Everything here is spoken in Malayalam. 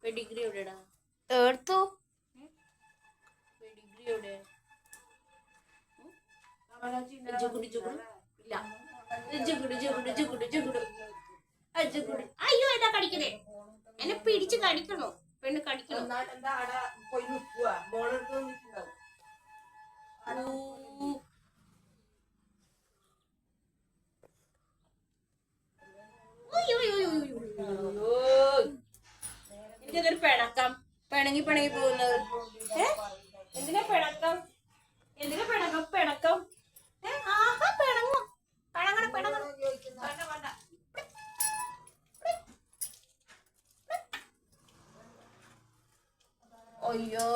പെഡിഗ്രി എവിടെടാ? എടുത്തു. പെഡിഗ്രി എവിടെ? അയ്യോ എന്താ കടിക്കണേ? എന്നെ പിടിച്ച് കടിക്കണോ? പെണ്ണ് കടിക്കണോ? എനിക്കതൊരു പിണക്കം. പിണങ്ങി പോകുന്നത്. എന്തിനാ പിണക്കം? എന്തിനാ പിണക്കം? ആഹാ പിണങ്ങും. പിണങ്ങണം. വേണ്ട. അയ്യോ